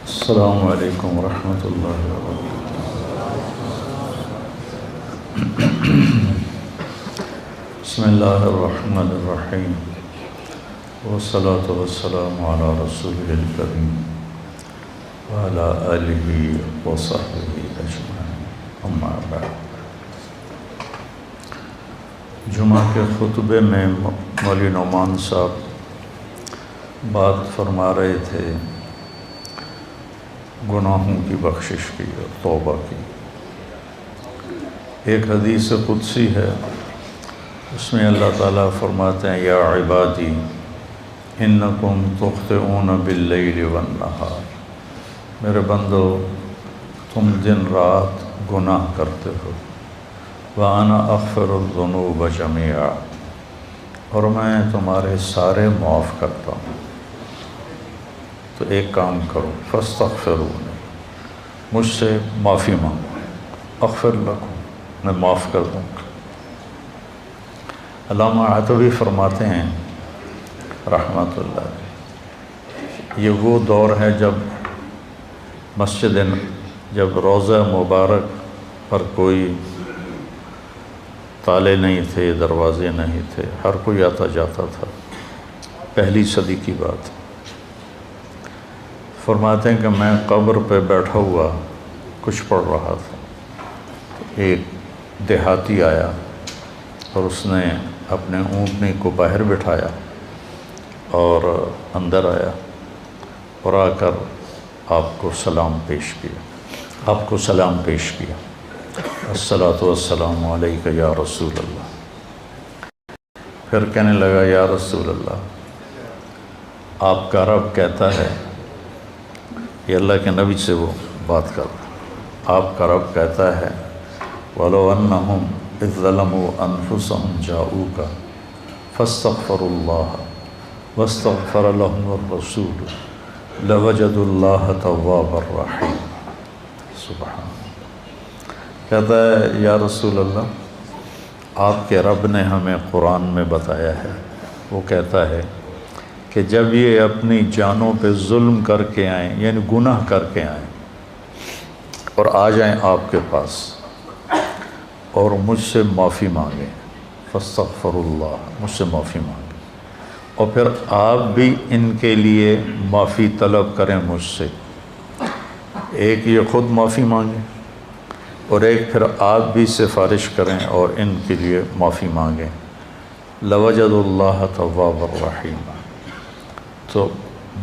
السلام علیکم ورحمۃ اللہ وبرکاتہ۔ بسم اللہ الرحمن الرحیم، والصلاة والسلام علی رسول الکریم وعلی آلہ وصحبہ اجمعین، اما بعد۔ جمعہ کے خطبے میں مولوی نعمان صاحب بات فرما رہے تھے گناہوں کی بخشش کی اور توبہ کی۔ ایک حدیث قدسی ہے، اس میں اللہ تعالیٰ فرماتے ہیں یا عبادی انکم تخطئون باللیل والنہار، میرے بندو تم دن رات گناہ کرتے ہو، وَأَنَا أَغْفِرُ الذُّنُوبَ جَمِيعًا، اور میں تمہارے سارے معاف کرتا ہوں۔ تو ایک کام کرو، فاستغفرونی، مجھ سے معافی مانگو، اغفر لکم، میں معاف کر دوں گا۔ علامہ عتوی فرماتے ہیں رحمۃ اللہ علیہ، یہ وہ دور ہے جب روضہ مبارک پر کوئی تالے نہیں تھے، دروازے نہیں تھے، ہر کوئی آتا جاتا تھا، پہلی صدی کی بات۔ فرماتے ہیں کہ میں قبر پہ بیٹھا ہوا کچھ پڑھ رہا تھا، ایک دیہاتی آیا اور اس نے اپنے اونٹنی کو باہر بٹھایا اور اندر آیا اور آ کر آپ کو سلام پیش کیا، الصلاۃ والسلام علیک یا رسول اللہ۔ پھر کہنے لگا یا رسول اللہ، آپ کا رب کہتا ہے، یہ اللہ کے نبی سے وہ بات کر رہا، آپ کا رب کہتا ہے وَلَوْ أَنَّهُمْ إِذْ ظَلَمُوا أَنفُسَهُمْ جَاءُوكَ فَاسْتَغْفَرُوا اللَّهَ وَاسْتَغْفَرَ لَهُمُ الرَّسُولُ لَوَجَدُوا اللَّهَ تَوَّابًا رَحِيمًا۔ سبحان اللہ، کہتا ہے یا رسول اللہ، آپ کے رب نے ہمیں قرآن میں بتایا ہے، وہ کہتا ہے کہ جب یہ اپنی جانوں پہ ظلم کر کے آئیں، یعنی گناہ کر کے آئیں اور آ جائیں آپ کے پاس اور مجھ سے معافی مانگیں، فاستغفر اللہ، مجھ سے معافی مانگیں، اور پھر آپ بھی ان کے لیے معافی طلب کریں مجھ سے، ایک یہ خود معافی مانگیں اور ایک پھر آپ بھی سفارش کریں اور ان کے لیے معافی مانگیں، لَوَجَدُوا اللَّهَ تَوَّابًا رَحِيمًا، تو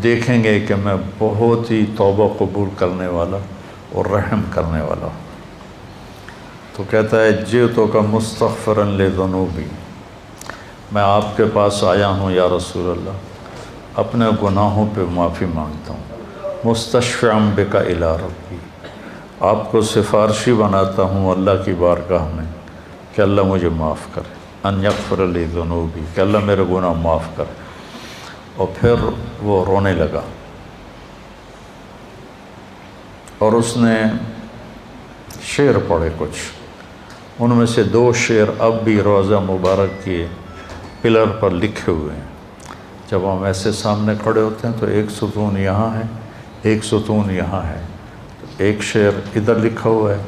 دیکھیں گے کہ میں بہت ہی توبہ قبول کرنے والا اور رحم کرنے والا ہوں۔ تو کہتا ہے جئتک مستغفرا لذنوبی، میں آپ کے پاس آیا ہوں یا رسول اللہ، اپنے گناہوں پہ معافی مانگتا ہوں، مستشفعا بک الی ربی، آپ کو سفارشی بناتا ہوں اللہ کی بارگاہ میں کہ اللہ مجھے معاف کرے، ان یغفر لی ذنوبی، کہ اللہ میرے گناہ معاف کرے۔ اور پھر وہ رونے لگا اور اس نے شعر پڑھے کچھ، ان میں سے 2 شعر اب بھی روضہ مبارک کے پلر پر لکھے ہوئے ہیں۔ جب ہم ایسے سامنے کھڑے ہوتے ہیں تو ایک ستون یہاں ہے، ایک ستون یہاں ہے، ایک شعر ادھر لکھا ہوا ہے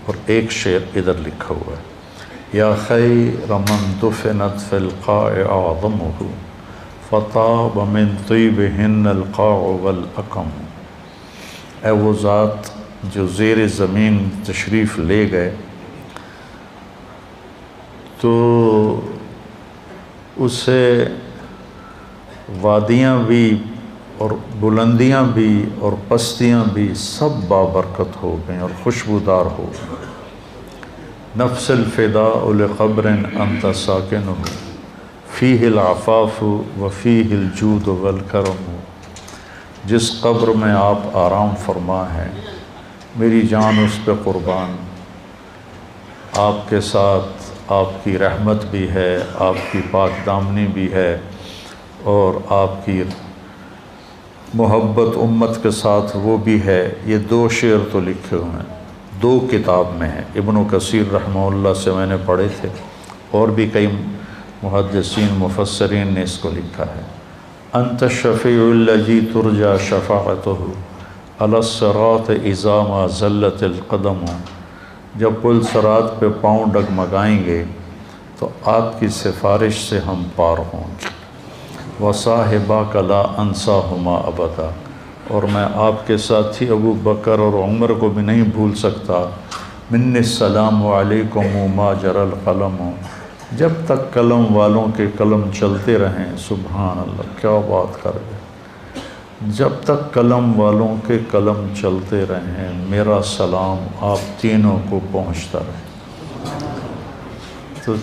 اور ایک شعر ادھر لکھا ہوا ہے، یا خیر من دفنت فی القاع اعظمہ فطاب من طیبہن القاع والاکم، اے وہ ذات جو زیر زمین تشریف لے گئے تو اسے وادیاں بھی اور بلندیاں بھی اور پستیاں بھی سب بابرکت ہو گئیں اور خوشبودار ہو گئیں۔ نفس الفداء لقبر انت ساکنہ فیہ العفاف وفیہ الجود والکرم، جس قبر میں آپ آرام فرما ہیں میری جان اس پہ قربان، آپ کے ساتھ آپ کی رحمت بھی ہے، آپ کی پاک دامنی بھی ہے، اور آپ کی محبت امت کے ساتھ وہ بھی ہے۔ یہ 2 شعر تو لکھے ہوئے ہیں، 2 کتاب میں ہیں، ابن کثیر رحمہ اللہ سے میں نے پڑھے تھے، اور بھی کئی محدثین مفسرین نے اس کو لکھا ہے۔ انت الشفیع الذی ترجى شفاعتہ، علی الصراط اذا ما زلت القدم، جب پل صراط پہ پاؤں ڈگمگائیں گے تو آپ کی سفارش سے ہم پار ہوں گے۔ وصاحباک لا انساہما ابدا، اور میں آپ کے ساتھی ابو بکر اور عمر کو بھی نہیں بھول سکتا۔ من السلام علیکم ما جر القلم، جب تک قلم والوں کے قلم چلتے رہیں۔ سبحان اللہ، کیا بات کر گئے، جب تک قلم والوں کے قلم چلتے رہیں میرا سلام آپ تینوں کو پہنچتا رہے۔ تو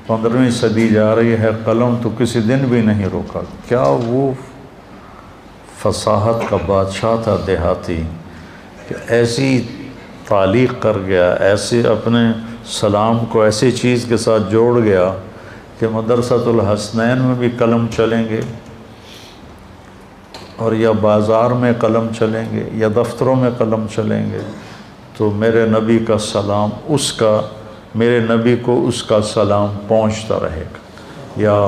15ویں صدی جا رہی ہے، قلم تو کسی دن بھی نہیں روکا۔ کیا وہ فصاحت کا بادشاہ تھا دیہاتی کہ ایسی تعلیق کر گیا، ایسے اپنے سلام کو ایسی چیز کے ساتھ جوڑ گیا کہ مدرسۃ الحسنین میں بھی قلم چلیں گے، اور یا بازار میں قلم چلیں گے یا دفتروں میں قلم چلیں گے، تو میرے نبی کا سلام میرے نبی کو اس کا سلام پہنچتا رہے گا۔ یا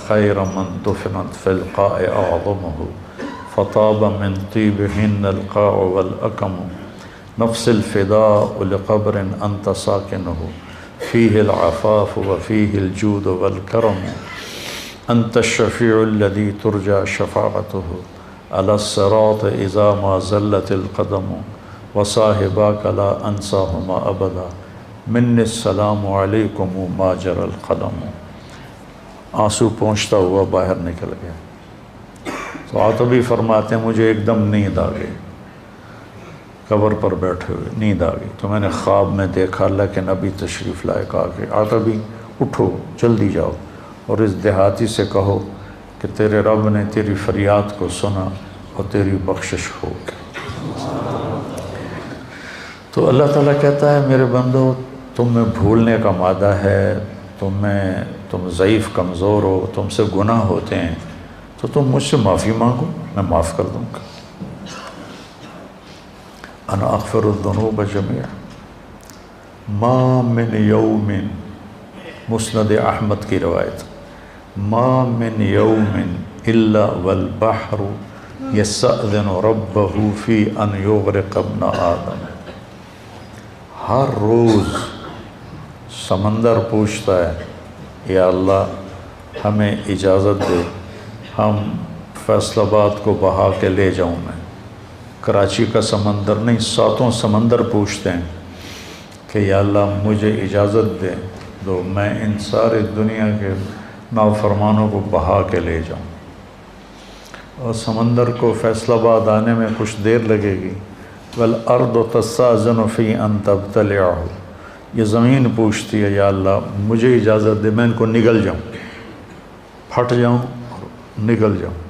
خیر من دفنت فی القاع اعظمہ، فطاب من طیبہن القاع والاکم، نفس الفداء لقبر انت ساکنہ، فیہ العفاف وفیہ الجود والکرم، انت الشفیع الذی ترجى شفاعتہ، علی الصراط اذا ما زلت القدم، وصاحباک لا انساہما ابدا، من السلام علیکم ما جر القلم۔ آنسو پہنچتا ہوا باہر نکل گیا۔ تو عاتبی فرماتے ہیں مجھے ایک دم نیند آ گئی، قبر پر بیٹھے ہوئے نیند آ گئی، تو میں نے خواب میں دیکھا اللہ کے نبی تشریف لائے، کہا کہ عاتبی اٹھو جلدی جاؤ اور اس دیہاتی سے کہو کہ تیرے رب نے تیری فریاد کو سنا اور تیری بخشش ہو گئی۔ تو اللہ تعالیٰ کہتا ہے میرے بندو تم میں بھولنے کا مادہ ہے، تم ضعیف کمزور ہو، تم سے گناہ ہوتے ہیں، تو تم مجھ سے معافی مانگو، میں معاف کر دوں گا۔ انا اغفر الذنوب جميعا ما من یوم، مسند احمد کی روایت، ما من یوم الا والبحر یستأذن ربہ فی ان یغرق ابن آدم، ہر روز سمندر پوچھتا ہے یا اللہ ہمیں اجازت دے، ہم فیصل آباد کو بہا کے لے جاؤں میں۔ کراچی کا سمندر نہیں، 7 سمندر پوچھتے ہیں کہ یا اللہ مجھے اجازت دے دو، میں ان سارے دنیا کے نافرمانوں کو بہا کے لے جاؤں۔ اور سمندر کو فیصل آباد آنے میں کچھ دیر لگے گی۔ والارض تستأذن فی ان تبتلعہ، یہ زمین پوچھتی ہے یا اللہ مجھے اجازت دے میں ان کو نگل جاؤں، پھٹ جاؤں اور نگل جاؤں۔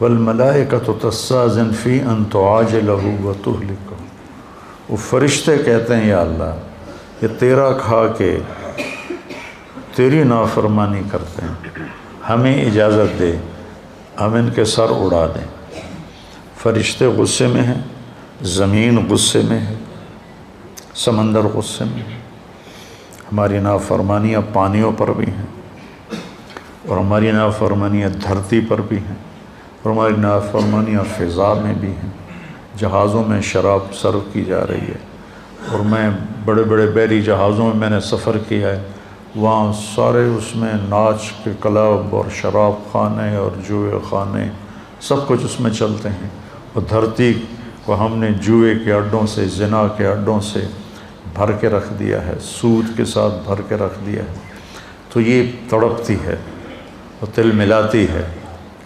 والملائکۃ تستأذن فی ان تعاجلہ وتہلکہ، وہ فرشتے کہتے ہیں یا اللہ یہ تیرا کھا کے تیری نافرمانی کرتے ہیں، ہمیں اجازت دے ہم ان کے سر اڑا دیں۔ فرشتے غصے میں ہیں، زمین غصے میں ہے، سمندر غصے میں ہے، ہماری نافرمانیاں پانیوں پر بھی ہیں، اور ہماری نافرمانیاں دھرتی پر بھی ہیں، اور ہماری نافرمانیاں فضا میں بھی ہیں۔ جہازوں میں شراب سرو کی جا رہی ہے، اور میں بڑے بڑے بحری جہازوں میں نے سفر کیا ہے، وہاں سارے اس میں ناچ کے کلب اور شراب خانے اور جوئے خانے سب کچھ اس میں چلتے ہیں، اور دھرتی کو ہم نے جوئے کے اڈوں سے، زنا کے اڈوں سے بھر کے رکھ دیا ہے، سود کے ساتھ بھر کے رکھ دیا ہے۔ تو یہ تڑپتی ہے اور تل ملاتی ہے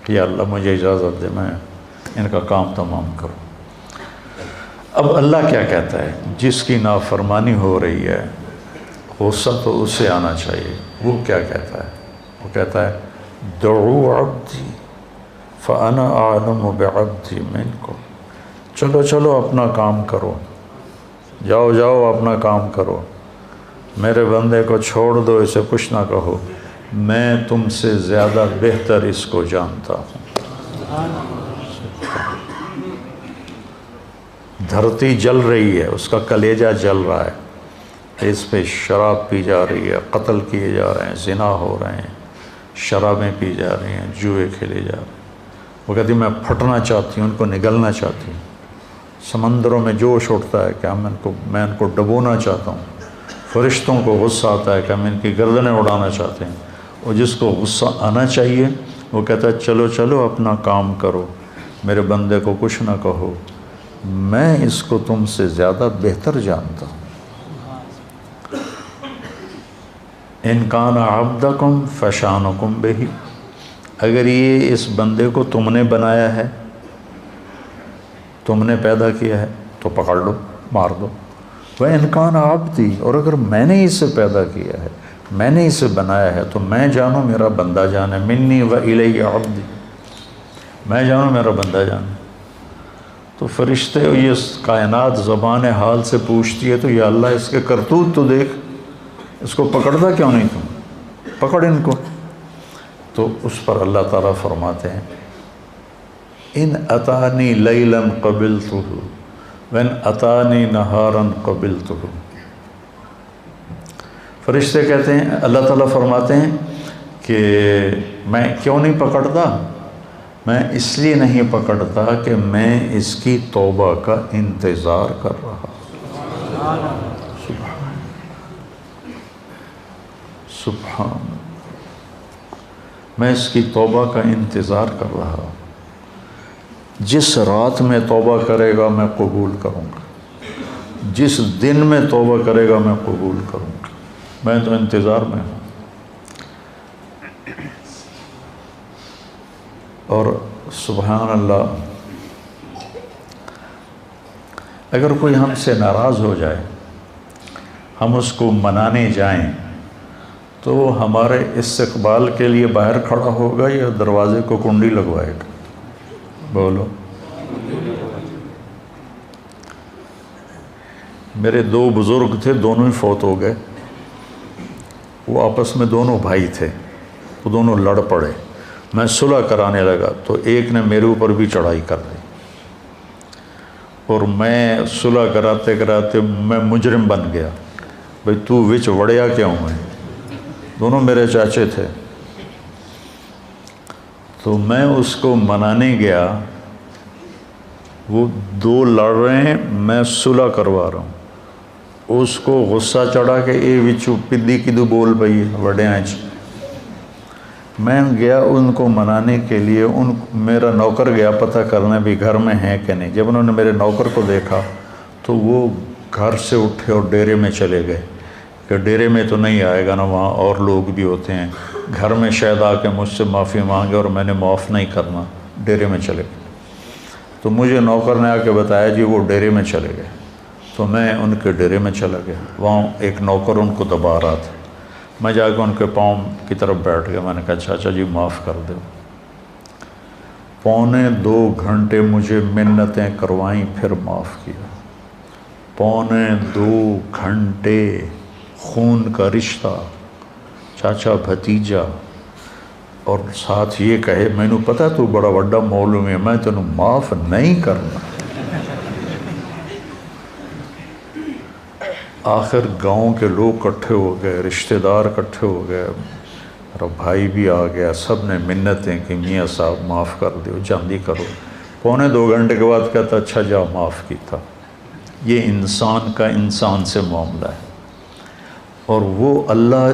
کہ یا اللہ مجھے اجازت دے میں ان کا کام تمام کروں۔ اب اللہ کیا کہتا ہے؟ جس کی نافرمانی ہو رہی ہے غصہ تو اسے آنا چاہیے۔ وہ کیا کہتا ہے؟ وہ کہتا ہے دعو عبدی فانا اعلم بعبدی منکم، چلو چلو اپنا کام کرو، جاؤ جاؤ اپنا کام کرو، میرے بندے کو چھوڑ دو، اسے کچھ نہ کہو، میں تم سے زیادہ بہتر اس کو جانتا ہوں۔ دھرتی جل رہی ہے، اس کا کلیجہ جل رہا ہے، اس پہ شراب پی جا رہی ہے، قتل کیے جا رہے ہیں، زنا ہو رہے ہیں، شرابیں پی جا رہی ہیں، جوئے کھیلے جا رہے ہیں، وہ کہتی میں پھٹنا چاہتی ہوں، ان کو نگلنا چاہتی ہوں، سمندروں میں جوش اٹھتا ہے کہ میں ان کو ڈبونا چاہتا ہوں، فرشتوں کو غصہ آتا ہے کہ ہم ان کی گردنیں اڑانا چاہتے ہیں، اور جس کو غصہ آنا چاہیے وہ کہتا ہے چلو چلو اپنا کام کرو، میرے بندے کو کچھ نہ کہو، میں اس کو تم سے زیادہ بہتر جانتا ہوں۔ ان کان عبدکم فشانکم بہ، اگر یہ اس بندے کو تم نے بنایا ہے، تم نے پیدا کیا ہے تو پکڑ لو، مار دو۔ وَإِنْ كَانَ عَبْدِي، اور اگر میں نے اسے پیدا کیا ہے، میں نے اسے بنایا ہے، تو میں جانوں میرا بندہ جانے، منی وَإِلَيَّ عَبْدِي، میں جانوں میرا بندہ جانے۔ تو فرشتے یہ کائنات زبان حال سے پوچھتی ہے تو یا اللہ اس کے کرتوت تو دیکھ، اس کو پکڑتا کیوں نہیں تم، پکڑ ان کو۔ تو اس پر اللہ تعالیٰ فرماتے ہیں ان اتانی لیلا قبلتہ وان اتانی نہارا قبلتہ۔ فرشتے کہتے ہیں، اللہ تعالیٰ فرماتے ہیں کہ میں کیوں نہیں پکڑتا، میں اس لیے نہیں پکڑتا کہ میں اس کی توبہ کا انتظار کر رہا۔ سبحان، میں اس کی توبہ کا انتظار کر رہا۔ جس رات میں توبہ کرے گا میں قبول کروں گا، جس دن میں توبہ کرے گا میں قبول کروں گا، میں تو انتظار میں ہوں۔ اور سبحان اللہ، اگر کوئی ہم سے ناراض ہو جائے، ہم اس کو منانے جائیں تو ہمارے استقبال کے لیے باہر کھڑا ہوگا یا دروازے کو کنڈی لگوائے گا؟ بولو۔ میرے دو بزرگ تھے، دونوں ہی فوت ہو گئے، وہ آپس میں دونوں بھائی تھے، وہ دونوں لڑ پڑے، میں صلح کرانے لگا تو ایک نے میرے اوپر بھی چڑھائی کر دی، اور میں صلح کراتے کراتے میں مجرم بن گیا، بھئی تو وچ وڑیا کیوں ہے؟ دونوں میرے چاچے تھے۔ تو میں اس کو منانے گیا، وہ دو لڑ رہے ہیں، میں صلح کروا رہا ہوں، اس کو غصہ چڑھا کہ اے وچو پدی کدو بول پئی وڈیاں چ۔ میں گیا ان کو منانے کے لیے، میرا نوکر گیا پتہ کرنے بھی گھر میں ہیں کہ نہیں۔ جب انہوں نے میرے نوکر کو دیکھا تو وہ گھر سے اٹھے اور ڈیرے میں چلے گئے کہ ڈیرے میں تو نہیں آئے گا نا، وہاں اور لوگ بھی ہوتے ہیں، گھر میں شاید آ کے مجھ سے معافی مانگے اور میں نے معاف نہیں کرنا، ڈیرے میں چلے گئے۔ تو مجھے نوکر نے آ کے بتایا جی وہ ڈیرے میں چلے گئے، تو میں ان کے ڈیرے میں چلا گیا، وہاں ایک نوکر ان کو دبا رہا تھا، میں جا کے ان کے پاؤں کی طرف بیٹھ گیا، میں نے کہا چاچا جی معاف کر دو۔ 2.25 گھنٹے مجھے منتیں کروائیں، پھر معاف کیا۔ 2.25 گھنٹے خون کا رشتہ، چاچا بھتیجا، اور ساتھ یہ کہے مینوں پتہ تو بڑا وڈا مولوی ہے، میں تینوں معاف نہیں کرنا۔ آخر گاؤں کے لوگ کٹھے ہو گئے، رشتہ دار کٹھے ہو گئے، میرا بھائی بھی آ گیا، سب نے منتیں کہ میاں صاحب معاف کر دیو، جلدی کرو۔ 2.25 گھنٹے کے بعد کہتا اچھا جا معاف کیتا۔ یہ انسان کا انسان سے معاملہ ہے، اور وہ اللہ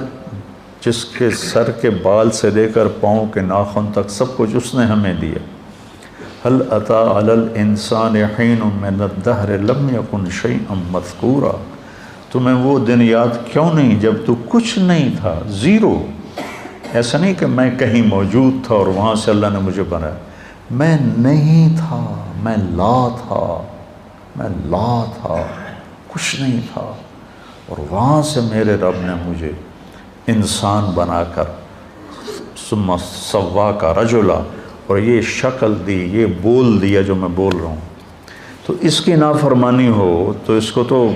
جس کے سر کے بال سے لے کر پاؤں کے ناخن تک سب کچھ اس نے ہمیں دیا۔ هل اتى على الانسان حين من الدهر لم يكن شيئا مذكورا، تمہیں وہ دن یاد کیوں نہیں جب تو کچھ نہیں تھا، زیرو۔ ایسا نہیں کہ میں کہیں موجود تھا اور وہاں سے اللہ نے مجھے بنایا، میں نہیں تھا، میں لا تھا، میں لا تھا، کچھ نہیں تھا، اور وہاں سے میرے رب نے مجھے انسان بنا کر ثم سواک رجلا، اور یہ شکل دی، یہ بول دیا جو میں بول رہا ہوں۔ تو اس کی نافرمانی ہو تو اس کو تو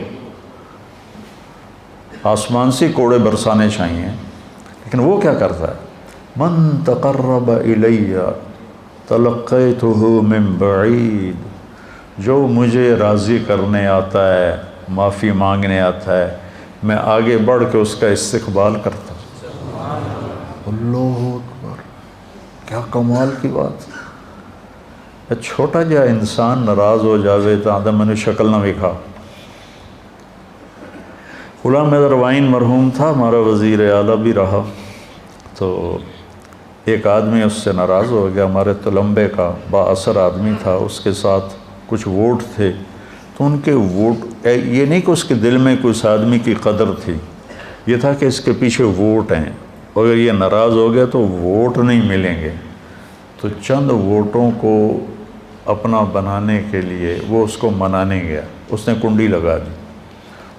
آسمان سے کوڑے برسانے چاہیے، لیکن وہ کیا کرتا ہے؟ من تقرب الی تلقیتہ من بعید، جو مجھے راضی کرنے آتا ہے، معافی مانگنے آتا ہے، میں آگے بڑھ کے اس کا استقبال کرتا ہوں۔ اللہ اکبر، کیا کمال کی بات۔ چھوٹا جا انسان ناراض ہو جاوے تو آدھا میں نے شکل نہ وکھا۔ غلام حیدر وائن مرحوم تھا، ہمارا وزیر اعلیٰ بھی رہا، تو ایک آدمی اس سے ناراض ہو گیا، ہمارے تلمبے کا با اثر آدمی تھا، اس کے ساتھ کچھ ووٹ تھے، تو ان کے ووٹ، یہ نہیں کہ اس کے دل میں کوئی اس آدمی کی قدر تھی، یہ تھا کہ اس کے پیچھے ووٹ ہیں، اگر یہ ناراض ہو گیا تو ووٹ نہیں ملیں گے، تو چند ووٹوں کو اپنا بنانے کے لیے وہ اس کو منانے گیا، اس نے کنڈی لگا دی،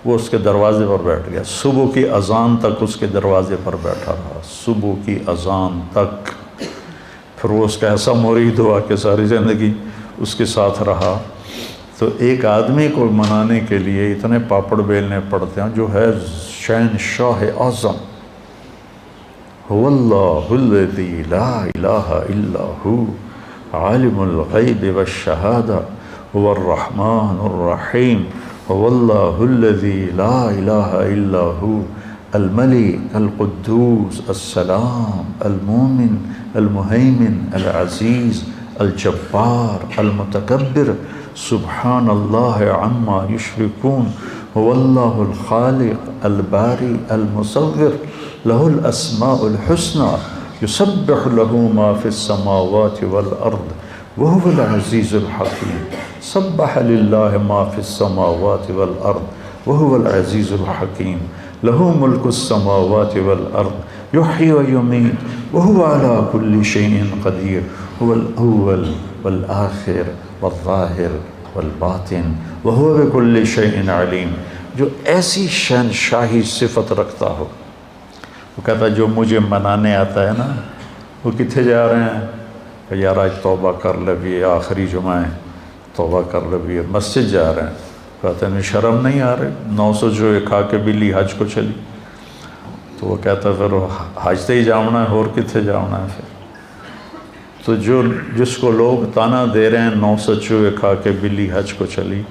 وہ اس کے دروازے پر بیٹھ گیا، صبح کی اذان تک اس کے دروازے پر بیٹھا رہا، صبح کی اذان تک، پھر وہ اس کا ایسا مرید ہوا کہ ساری زندگی اس کے ساتھ رہا۔ تو ایک آدمی کو منانے کے لیے اتنے پاپڑ بیلنے پڑتے ہیں، جو ہے شہنشاہ اعظم، هو اللہ الذی لا الہ الا ہو عالم الغیب والشہادہ هو الرحمن الرحیم هو اللہ الذی لا الہ الا ہو الملک القدوس السلام المومن المہیمن العزیز الجبار المتکبر سبحان اللہ عما یشرکون هو اللہ الخالق الباری المصور له الاسماء الحسنى يسبح له ما في السماوات والارض وهو العزيز الحكيم سبح لله ما في السماوات والارض وهو العزيز الحكيم له ملك السماوات والارض يحيي ويميت وهو على كل شيء قدير هو الاول والآخر والظاہر والباطن وهو بكل شيء علیم۔ جو ایسی شہنشاہی صفت رکھتا ہو، وہ کہتا ہے جو مجھے منانے آتا ہے نا، وہ کتنے جا رہے ہیں کہ یار آج توبہ کر لے بھی، آخری جمعہ ہے، توبہ کر لے بھی، مسجد جا رہے ہیں، کہتے ہیں شرم نہیں آ رہے، 900 جو کھا کے بلی حج کو چلی، تو وہ کہتا ہے پھر حج تے ہی جاؤنا ہے، اور کتنے جاؤنا ہے پھر۔ تو جس کو لوگ تانا دے رہے ہیں 900 چوہے کھا کے بلی حج کو چلی،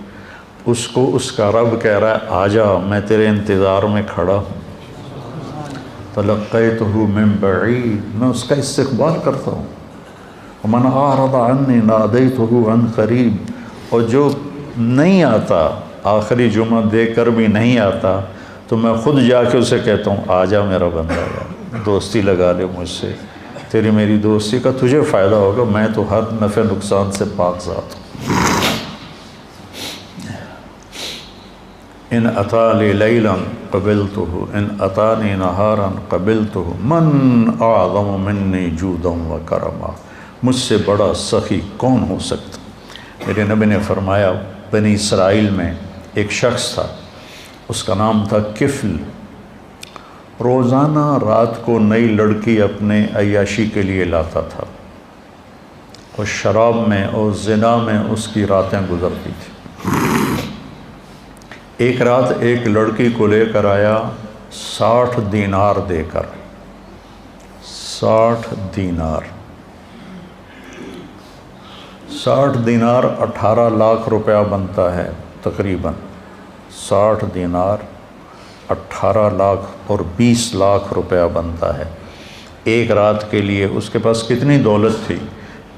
اس کو اس کا رب کہہ رہا ہے آجا، میں تیرے انتظار میں کھڑا ہوں، تلقیتہ من بعید، میں اس کا استقبال کرتا ہوں، ومن اعرض عنی نادیتہ عن قریب، اور جو نہیں آتا، آخری جمعہ دے کر بھی نہیں آتا، تو میں خود جا کے اسے کہتا ہوں آجا میرا بندہ، دوستی لگا لے مجھ سے، تیری میری دوستی کا تجھے فائدہ ہوگا، میں تو ہر نفع نقصان سے پاک ذات ہوں۔ ان اتالی لیلا قبلتہ ان اتانی نہارا قبلتہ من اعظم منی جودا و کرما، مجھ سے بڑا سخی کون ہو سکتا۔ میرے نبی نے فرمایا بنی اسرائیل میں ایک شخص تھا، اس کا نام تھا کفل، روزانہ رات کو نئی لڑکی اپنے عیاشی کے لیے لاتا تھا، اور شراب میں اور زنا میں اس کی راتیں گزرتی تھیں۔ ایک رات ایک لڑکی کو لے کر آیا 60 دینار دے کر، 60 دینار، 60 دینار 18 لاکھ روپیہ بنتا ہے تقریباً، 60 دینار 18 لاکھ اور 20 لاکھ روپیہ بنتا ہے ایک رات کے لیے۔ اس کے پاس کتنی دولت تھی،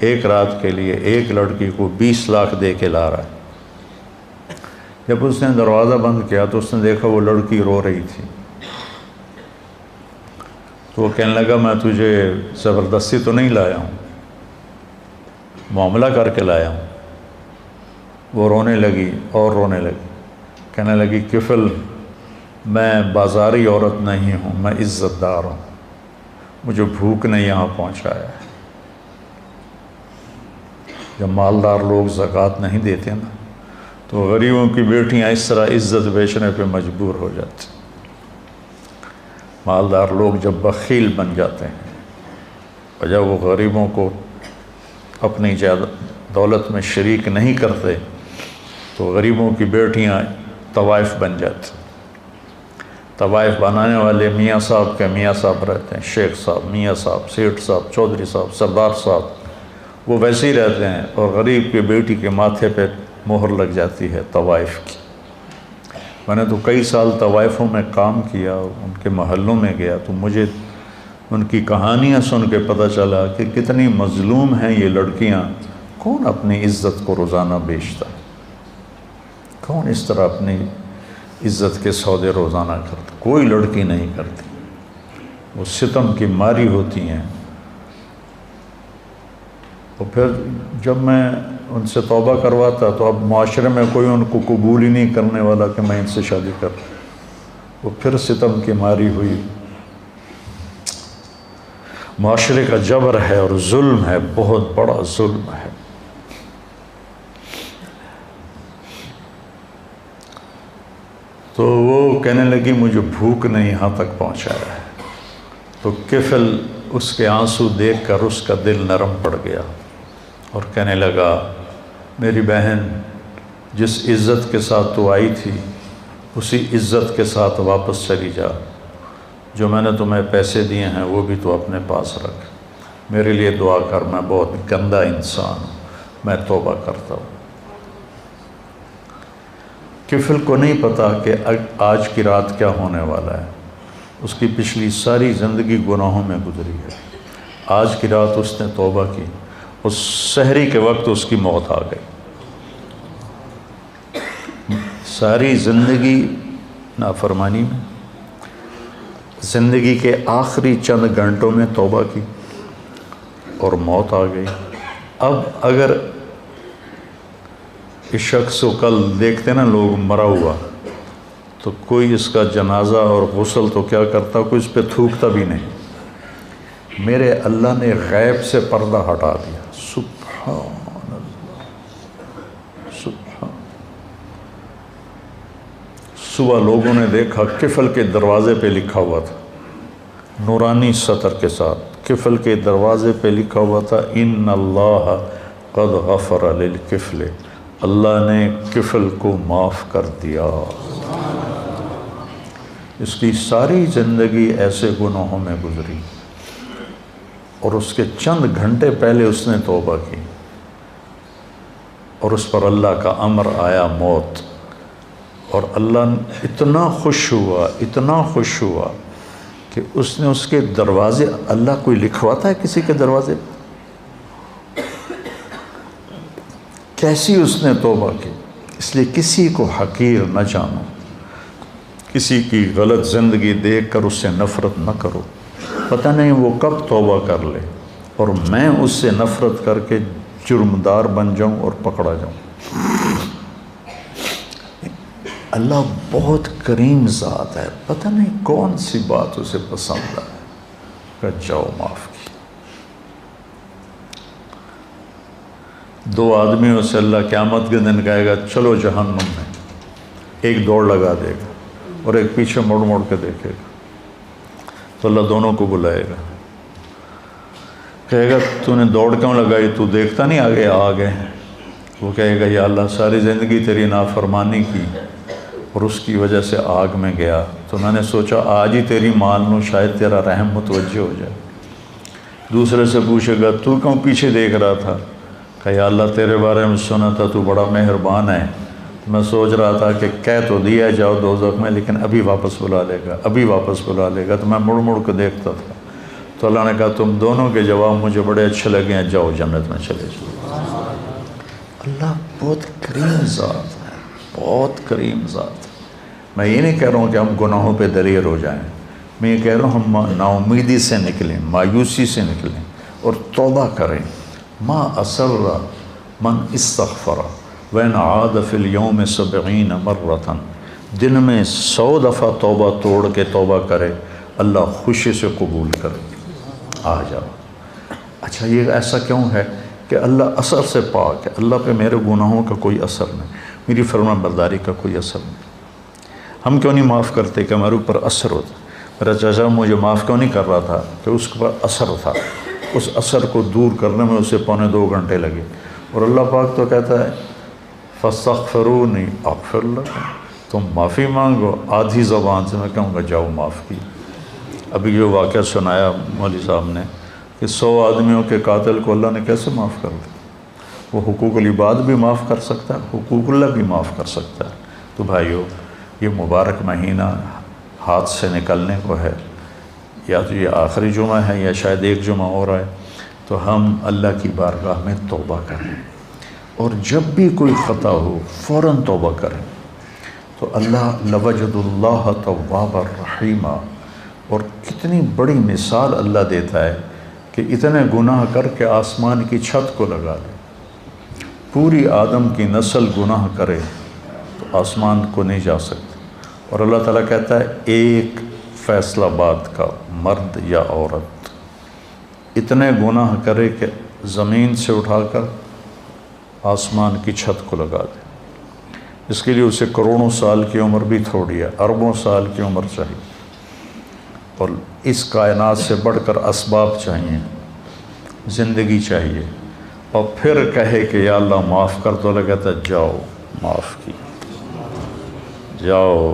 ایک رات کے لیے ایک لڑکی کو 20 لاکھ دے کے لا رہا ہے۔ جب اس نے دروازہ بند کیا تو اس نے دیکھا وہ لڑکی رو رہی تھی، تو وہ کہنے لگا میں تجھے زبردستی تو نہیں لایا ہوں، معاملہ کر کے لایا ہوں۔ وہ رونے لگی اور رونے لگی، کہنے لگی کفل میں بازاری عورت نہیں ہوں، میں عزت دار ہوں، مجھے بھوک نے یہاں پہنچایا ہے۔ جب مالدار لوگ زکوٰۃ نہیں دیتے نا تو غریبوں کی بیٹیاں اس طرح عزت بیچنے پہ مجبور ہو جاتی۔ مالدار لوگ جب بخیل بن جاتے ہیں اور جب وہ غریبوں کو اپنی دولت میں شریک نہیں کرتے تو غریبوں کی بیٹیاں طوائف بن جاتی۔ طوائف بنانے والے میاں صاحب کے میاں صاحب رہتے ہیں، شیخ صاحب، میاں صاحب، سیٹھ صاحب، چودھری صاحب، سردار صاحب، وہ ویسے ہی رہتے ہیں، اور غریب کی بیٹی کے ماتھے پہ مہر لگ جاتی ہے طوائف کی۔ میں نے تو کئی سال طوائفوں میں کام کیا، ان کے محلوں میں گیا تو مجھے ان کی کہانیاں سن کے پتہ چلا کہ کتنی مظلوم ہیں یہ لڑکیاں، کون اپنی عزت کو روزانہ بیچتا؟ کون اس طرح اپنی عزت کے سودے روزانہ کرتا؟ کوئی لڑکی نہیں کرتی، وہ ستم کی ماری ہوتی ہیں۔ اور پھر جب میں ان سے توبہ کرواتا تو اب معاشرے میں کوئی ان کو قبول ہی نہیں کرنے والا کہ میں ان سے شادی کر، وہ پھر ستم کی ماری ہوئی۔ معاشرے کا جبر ہے اور ظلم ہے، بہت بڑا ظلم ہے۔ تو وہ کہنے لگی مجھے بھوک نے یہاں تک پہنچایا ہے۔ تو کفل اس کے آنسو دیکھ کر اس کا دل نرم پڑ گیا اور کہنے لگا میری بہن، جس عزت کے ساتھ تو آئی تھی اسی عزت کے ساتھ واپس چلی جا، جو میں نے تمہیں پیسے دیے ہیں وہ بھی تو اپنے پاس رکھ، میرے لیے دعا کر، میں بہت گندا انسان ہوں، میں توبہ کرتا ہوں۔ کفل کو نہیں پتا کہ آج کی رات کیا ہونے والا ہے، اس کی پچھلی ساری زندگی گناہوں میں گزری ہے۔ آج کی رات اس نے توبہ کی، اس سحری کے وقت اس کی موت آ گئی۔ ساری زندگی نافرمانی میں، زندگی کے آخری چند گھنٹوں میں توبہ کی اور موت آ گئی۔ اب اگر اس شخص کو کل دیکھتے نا لوگ مرا ہوا، تو کوئی اس کا جنازہ اور غسل تو کیا کرتا، کوئی اس پہ تھوکتا بھی نہیں۔ میرے اللہ نے غیب سے پردہ ہٹا دیا، سبحان اللہ، سبحان۔ صبح لوگوں نے دیکھا کفل کے دروازے پہ لکھا ہوا تھا، نورانی سطر کے ساتھ کفل کے دروازے پہ لکھا ہوا تھا ان اللہ قد غفر للکفل، اللہ نے کفل کو معاف کر دیا۔ اس کی ساری زندگی ایسے گناہوں میں گزری اور اس کے چند گھنٹے پہلے اس نے توبہ کی اور اس پر اللہ کا امر آیا موت، اور اللہ اتنا خوش ہوا، اتنا خوش ہوا کہ اس نے اس کے دروازے، اللہ کوئی لکھواتا ہے کسی کے دروازے، کیسی اس نے توبہ کی۔ اس لیے کسی کو حقیر نہ جانو، کسی کی غلط زندگی دیکھ کر اس سے نفرت نہ کرو، پتہ نہیں وہ کب توبہ کر لے اور میں اس سے نفرت کر کے جرمدار بن جاؤں اور پکڑا جاؤں۔ اللہ بہت کریم ذات ہے، پتہ نہیں کون سی بات اسے پسند ہے کہ جاؤ معاف کی۔ دو آدمیوں سے اللہ قیامت کے دن کہے گا چلو جہنم میں، ایک دوڑ لگا دے گا اور ایک پیچھے مڑ مڑ کے دیکھے گا، تو اللہ دونوں کو بلائے گا، کہے گا تو نے دوڑ کیوں لگائی، تو دیکھتا نہیں آگے آگے؟ وہ کہے گا یا اللہ ساری زندگی تیری نافرمانی کی اور اس کی وجہ سے آگ میں گیا، تو میں نے سوچا آج ہی تیری مان لوں، شاید تیرا رحم متوجہ ہو جائے۔ دوسرے سے پوچھے گا تو کیوں پیچھے دیکھ رہا تھا، کہ یا اللہ تیرے بارے میں سنا تھا تو بڑا مہربان ہے، میں سوچ رہا تھا کہ کہہ تو دیا جاؤ دوزخ میں لیکن ابھی واپس بلا لے گا، ابھی واپس بلا لے گا، تو میں مڑ مڑ کے دیکھتا تھا۔ تو اللہ نے کہا تم دونوں کے جواب مجھے بڑے اچھے لگے ہیں، جاؤ جنت میں چلے جاؤ۔ اللہ بہت کریم ذات ہے، بہت کریم ذات ہے۔ میں یہ نہیں کہہ رہا ہوں کہ ہم گناہوں پہ دلیر ہو جائیں، میں یہ کہہ رہا ہوں ہم نا امیدی سے نکلیں، مایوسی سے نکلیں اور توبہ کریں۔ ما اسر من استغفر وین عاد فی اليوم 70 مرۃ، دن میں 100 دفعہ توبہ توڑ کے توبہ کرے، اللہ خوشی سے قبول کرے۔ آ جاؤ۔ اچھا یہ ایسا کیوں ہے کہ اللہ اثر سے پاک ہے، اللہ پہ میرے گناہوں کا کوئی اثر نہیں، میری فرما برداری کا کوئی اثر نہیں۔ ہم کیوں نہیں معاف کرتے کہ ہمارے اوپر اثر ہوتا؟ میرا چاچا مجھے معاف کیوں نہیں کر رہا تھا کہ اس کے اوپر اثر تھا، اس اثر کو دور کرنے میں اسے 2.25 گھنٹے لگے، اور اللہ پاک تو کہتا ہے فاستغفرونی اغفر لکم، تم معافی مانگو، آدھی زبان سے میں کہوں گا جاؤ معاف کی۔ ابھی جو واقعہ سنایا مولوی صاحب نے کہ 100 آدمیوں کے قاتل کو اللہ نے کیسے معاف کر دیا، وہ حقوق العباد بھی معاف کر سکتا ہے، حقوق اللہ بھی معاف کر سکتا ہے۔ تو بھائیو یہ مبارک مہینہ ہاتھ سے نکلنے کو ہے، یا تو یہ آخری جمعہ ہے یا شاید ایک جمعہ اور ہے، تو ہم اللہ کی بارگاہ میں توبہ کریں۔ اور جب بھی کوئی خطا ہو فوراً توبہ کریں تو اللہ لوجد اللہ توابا رحیمہ. اور کتنی بڑی مثال اللہ دیتا ہے کہ اتنے گناہ کر کے آسمان کی چھت کو لگا لے. پوری آدم کی نسل گناہ کرے تو آسمان کو نہیں جا سکتے. اور اللہ تعالیٰ کہتا ہے ایک فیصلہ باد کا مرد یا عورت اتنے گناہ کرے کہ زمین سے اٹھا کر آسمان کی چھت کو لگا دے. اس کے لیے اسے کروڑوں سال کی عمر بھی تھوڑی ہے، اربوں سال کی عمر چاہیے، اور اس کائنات سے بڑھ کر اسباب چاہیے، زندگی چاہیے، اور پھر کہے کہ یا اللہ معاف کر. تو اللہ کہتا ہے جاؤ معاف کیا، جاؤ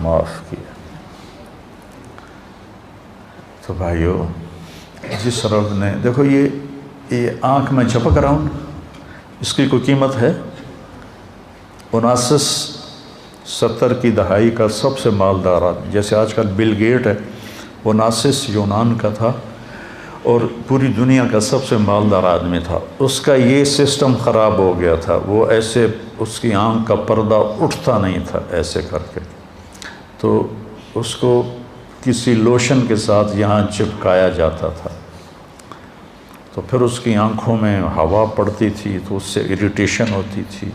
معاف کیا. تو بھائیو، جس رب نے دیکھو یہ آنکھ میں چپک رہا ہوں، اس کی کوئی قیمت ہے؟ 1970 کی دہائی کا سب سے مالدار آدمی، جیسے آج کل بل گیٹ ہے، 19 یونان کا تھا اور پوری دنیا کا سب سے مالدار آدمی تھا. اس کا یہ سسٹم خراب ہو گیا تھا، وہ ایسے اس کی آنکھ کا پردہ اٹھتا نہیں تھا ایسے کر کے، تو اس کو کسی لوشن کے ساتھ یہاں چپکایا جاتا تھا. تو پھر اس کی آنکھوں میں ہوا پڑتی تھی تو اس سے اریٹیشن ہوتی تھی،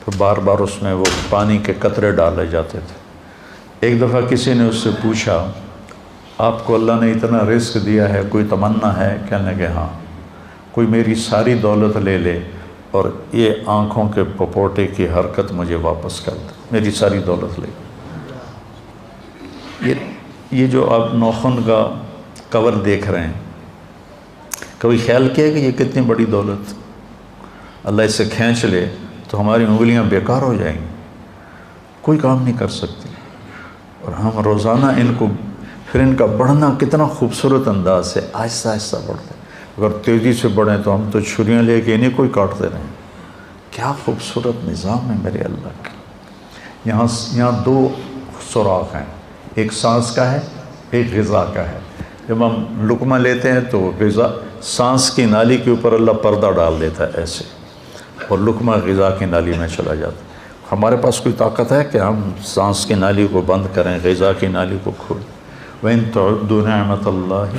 پھر بار بار اس میں وہ پانی کے قطرے ڈالے جاتے تھے. ایک دفعہ کسی نے اس سے پوچھا آپ کو اللہ نے اتنا رزق دیا ہے، کوئی تمنا ہے؟ کہنے لگے ہاں، کوئی میری ساری دولت لے لے اور یہ آنکھوں کے پپوٹے کی حرکت مجھے واپس کر دے، میری ساری دولت لے. یہ جو آپ ناخن کا کور دیکھ رہے ہیں، کبھی خیال کیا کہ یہ کتنی بڑی دولت، اللہ اسے کھینچ لے تو ہماری انگلیاں بیکار ہو جائیں گی، کوئی کام نہیں کر سکتی. اور ہم روزانہ ان کو، پھر ان کا بڑھنا کتنا خوبصورت انداز سے آہستہ آہستہ بڑھتے. اگر تیزی سے بڑھیں تو ہم تو چھریاں لے کے انہیں کوئی کاٹتے رہیں. کیا خوبصورت نظام ہے میرے اللہ کا. یہاں 2 سوراخ ہیں، ایک سانس کا ہے، ایک غذا کا ہے. جب ہم لقمہ لیتے ہیں تو غذا سانس کی نالی کے اوپر اللہ پردہ ڈال دیتا ہے ایسے، اور لقمہ غذا کی نالی میں چلا جاتا ہے. ہمارے پاس کوئی طاقت ہے کہ ہم سانس کی نالی کو بند کریں، غذا کی نالی کو کھولیں؟ وَإِن تَعُدُّوا نِعْمَةَ اللَّهِ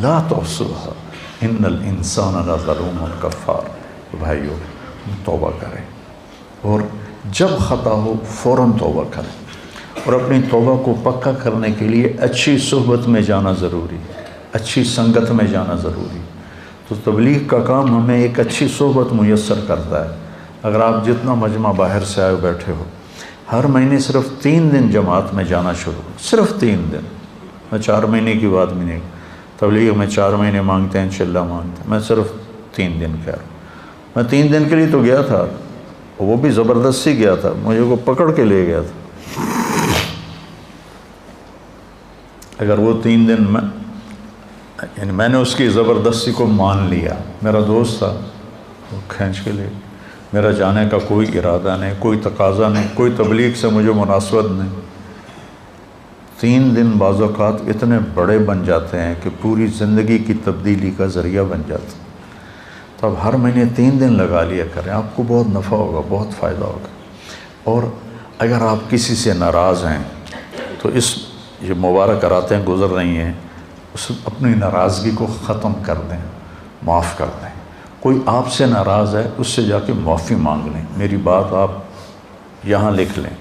لَا تُحْصُوهَا إِنَّ الْإِنسَانَ لَظَلُومٌ كَفَّارٌ. بھائیو، توبہ کریں، اور جب خطا ہو فوراً توبہ کریں، اور اپنی توبہ کو پکا کرنے کے لیے اچھی صحبت میں جانا ضروری ہے، اچھی سنگت میں جانا ضروری. تو تبلیغ کا کام ہمیں ایک اچھی صحبت میسر کرتا ہے. اگر آپ جتنا مجمع باہر سے آئے بیٹھے ہو، ہر مہینے صرف 3 دن جماعت میں جانا شروع، صرف 3 دن. میں 4 مہینے کی بات بھی نہیں، تبلیغ میں 4 مہینے مانگتے ہیں، چلہ مانگتے ہیں. میں صرف 3 دن کہہ رہا ہوں. میں 3 دن کے لیے تو گیا تھا، وہ بھی زبردستی گیا تھا، مجھے کو پکڑ کے لے گیا تھا. اگر وہ 3 دن یعنی میں نے اس کی زبردستی کو مان لیا، میرا دوست تھا، وہ کھینچ کے لے. میرا جانے کا کوئی ارادہ نہیں، کوئی تقاضا نہیں، کوئی تبلیغ سے مجھے مناسبت نہیں. 3 دن بعض اوقات اتنے بڑے بن جاتے ہیں کہ پوری زندگی کی تبدیلی کا ذریعہ بن جاتے ہیں. تو اب ہر مہینے 3 دن لگا لیا کریں، آپ کو بہت نفع ہوگا، بہت فائدہ ہوگا. اور اگر آپ کسی سے ناراض ہیں تو یہ مبارک راتیں گزر رہی ہیں، اپنی ناراضگی کو ختم کر دیں، معاف کر دیں. کوئی آپ سے ناراض ہے، اس سے جا کے معافی مانگ لیں. میری بات آپ یہاں لکھ لیں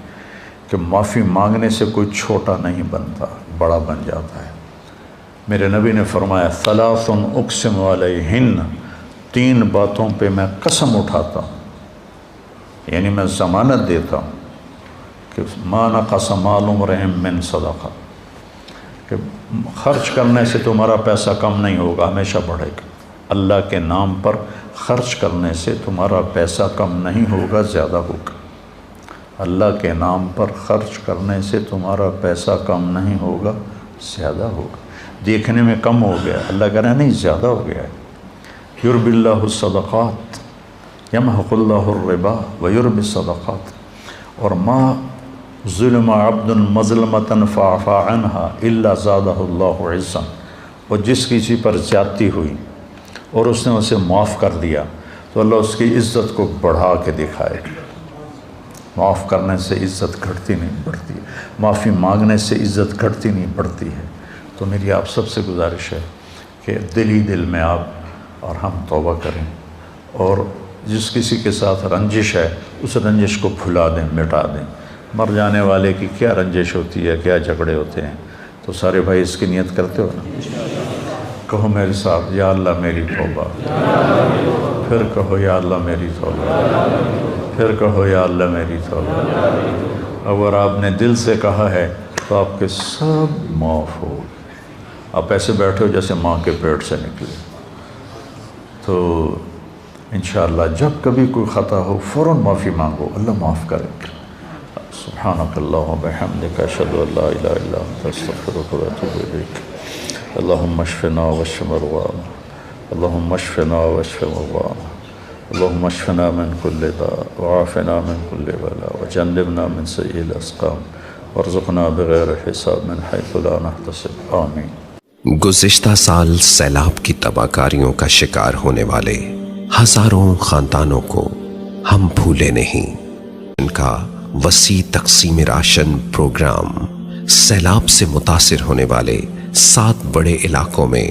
کہ معافی مانگنے سے کوئی چھوٹا نہیں بنتا، بڑا بن جاتا ہے. میرے نبی نے فرمایا 3 اقسم علیہن، 3 باتوں پہ میں قسم اٹھاتا ہوں، یعنی میں ضمانت دیتا ہوں کہ ما نقص مال امرئ من صدقہ، کہ خرچ کرنے سے تمہارا پیسہ کم نہیں ہوگا، ہمیشہ بڑھے گا. اللہ کے نام پر خرچ کرنے سے تمہارا پیسہ کم نہیں ہوگا، زیادہ ہوگا. اللہ کے نام پر خرچ کرنے سے تمہارا پیسہ کم نہیں ہوگا، زیادہ ہوگا. دیکھنے میں کم ہو گیا، اللہ کہہ رہا ہے نہیں، زیادہ ہو گیا ہے. یربی اللہ الصدقات یمحق اللہ الربا ویربی الصدقات. اور ما ظلم عبد مظلمۃ فعفى عنها الا زادہ اللہ عزا. اور جس کسی پر زیادتی ہوئی اور اس نے اسے معاف کر دیا تو اللہ اس کی عزت کو بڑھا کے دکھائے. معاف کرنے سے عزت گھٹتی نہیں بڑھتی، معافی مانگنے سے عزت گھٹتی نہیں بڑھتی ہے. تو میری آپ سب سے گزارش ہے کہ دل ہی دل میں آپ اور ہم توبہ کریں، اور جس کسی کے ساتھ رنجش ہے اس رنجش کو بھلا دیں، مٹا دیں. مر جانے والے کی کیا رنجش ہوتی ہے، کیا جھگڑے ہوتے ہیں. تو سارے بھائی اس کی نیت کرتے ہو نا؟ کہو میرے ساتھ، یا اللہ میری توبہ. پھر کہو یا اللہ میری توبہ. پھر کہو یا اللہ میری توبہ. اگر آپ نے دل سے کہا ہے تو آپ کے سب معاف ہو. آپ ایسے بیٹھے ہو جیسے ماں کے پیٹ سے نکلے. تو انشاءاللہ جب کبھی کوئی خطا ہو فوراً معافی مانگو، اللہ معاف کرے. سبحانک اللہم و بحمدک، اشہد ان لا الہ الا انت، استغفرک و اتوب الیک. اللہم اشفنا واشف مرضانا، اللہم اشفنا واشف مرضانا، اللہم اشفنا من کل داء وعافنا من کل بلاء وجنبنا من سیئ الاسقام وارزقنا بغیر حساب من حیث لا نحتسب. آمین. گزشتہ سال سیلاب کی تباہ کاریوں کا شکار ہونے والے ہزاروں خاندانوں کو ہم بھولے نہیں. ان کا وسیع تقسیم راشن پروگرام سیلاب سے متاثر ہونے والے 7 بڑے علاقوں میں